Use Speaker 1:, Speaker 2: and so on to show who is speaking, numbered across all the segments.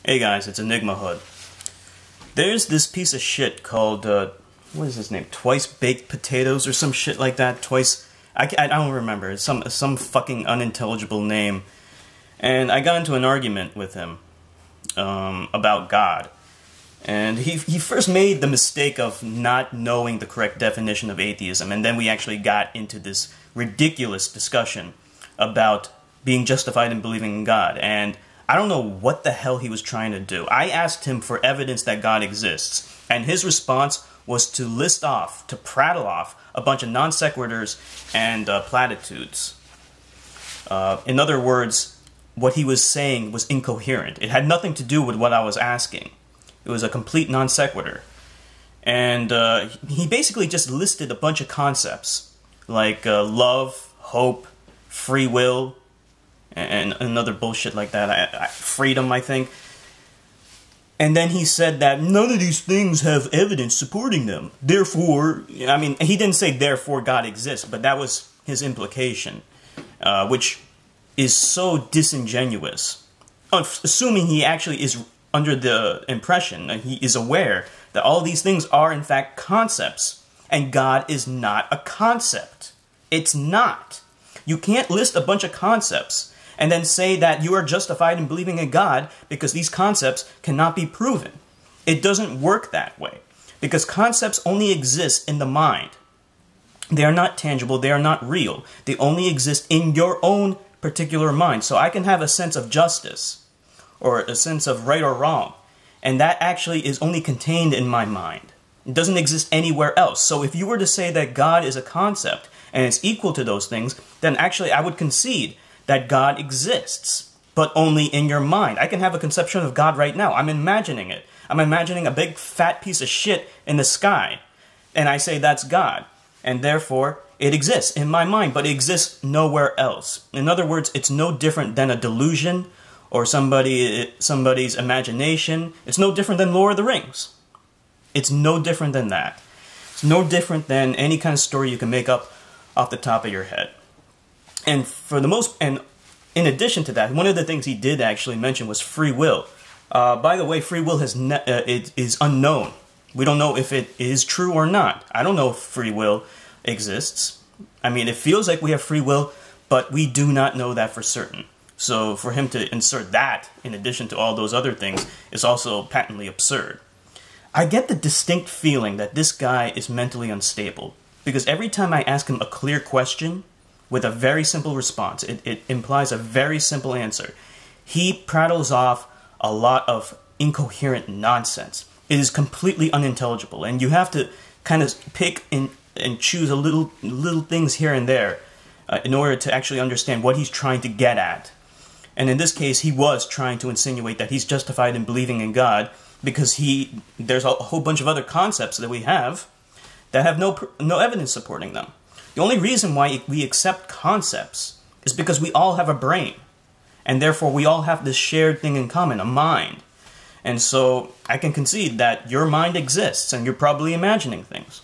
Speaker 1: Hey guys, it's EnigmaHood. There's this piece of shit called, what is his name? Twicebakedtaters or some shit like that. I don't remember. It's some fucking unintelligible name. And I got into an argument with him about God. And he first made the mistake of not knowing the correct definition of atheism, and then we actually got into this ridiculous discussion about being justified in believing in God. And I don't know what the hell he was trying to do. I asked him for evidence that God exists, and his response was to list off, to prattle off, a bunch of non sequiturs and platitudes. In other words, what he was saying was incoherent. It had nothing to do with what I was asking. It was a complete non sequitur. And he basically just listed a bunch of concepts, like love, hope, free will, and another bullshit like that. Freedom, I think. And then he said that none of these things have evidence supporting them. Therefore, I mean, he didn't say therefore God exists, but that was his implication, which is so disingenuous. Assuming he actually is under the impression that he is aware that all these things are in fact concepts, and God is not a concept. It's not. You can't list a bunch of concepts and then say that you are justified in believing in God because these concepts cannot be proven. It doesn't work that way, because concepts only exist in the mind. They are not tangible, they are not real. They only exist in your own particular mind. So I can have a sense of justice, or a sense of right or wrong, and that actually is only contained in my mind. It doesn't exist anywhere else. So if you were to say that God is a concept, and it's equal to those things, then actually I would concede that God exists, but only in your mind. I can have a conception of God right now. I'm imagining it. I'm imagining a big fat piece of shit in the sky, and I say that's God, and therefore it exists in my mind, but it exists nowhere else. In other words, it's no different than a delusion or somebody's imagination. It's no different than Lord of the Rings. It's no different than that. It's no different than any kind of story you can make up off the top of your head. And in addition to that, one of the things he did actually mention was free will. By the way, free will is unknown. We don't know if it is true or not. I don't know if free will exists. I mean, it feels like we have free will, but we do not know that for certain. So for him to insert that, in addition to all those other things, is also patently absurd. I get the distinct feeling that this guy is mentally unstable, because every time I ask him a clear question with a very simple response, it implies a very simple answer, he prattles off a lot of incoherent nonsense. It is completely unintelligible, and you have to kind of pick and choose a little things here and there in order to actually understand what he's trying to get at. And in this case, he was trying to insinuate that he's justified in believing in God because there's a whole bunch of other concepts that we have that have no evidence supporting them. The only reason why we accept concepts is because we all have a brain, and therefore we all have this shared thing in common, a mind. And so I can concede that your mind exists, and you're probably imagining things.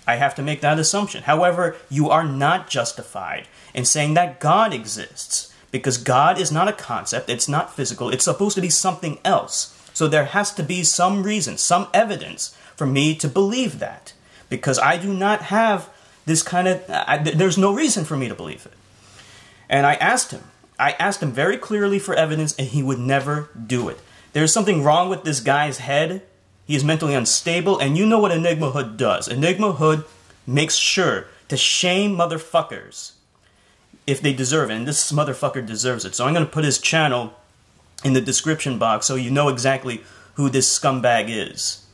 Speaker 1: I have to make that assumption. However, you are not justified in saying that God exists, because God is not a concept, it's not physical, it's supposed to be something else. So there has to be some reason, some evidence for me to believe that. Because I do not have this kind of, there's no reason for me to believe it. And I asked him very clearly for evidence, and he would never do it. There's something wrong with this guy's head. He is mentally unstable, and you know what EnigmaHood does. EnigmaHood makes sure to shame motherfuckers if they deserve it, and this motherfucker deserves it. So I'm going to put his channel in the description box so you know exactly who this scumbag is.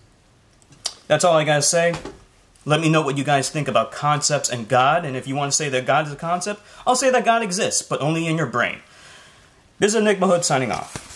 Speaker 1: That's all I gotta say. Let me know what you guys think about concepts and God, and if you want to say that God is a concept, I'll say that God exists, but only in your brain. This is EnigmaHood signing off.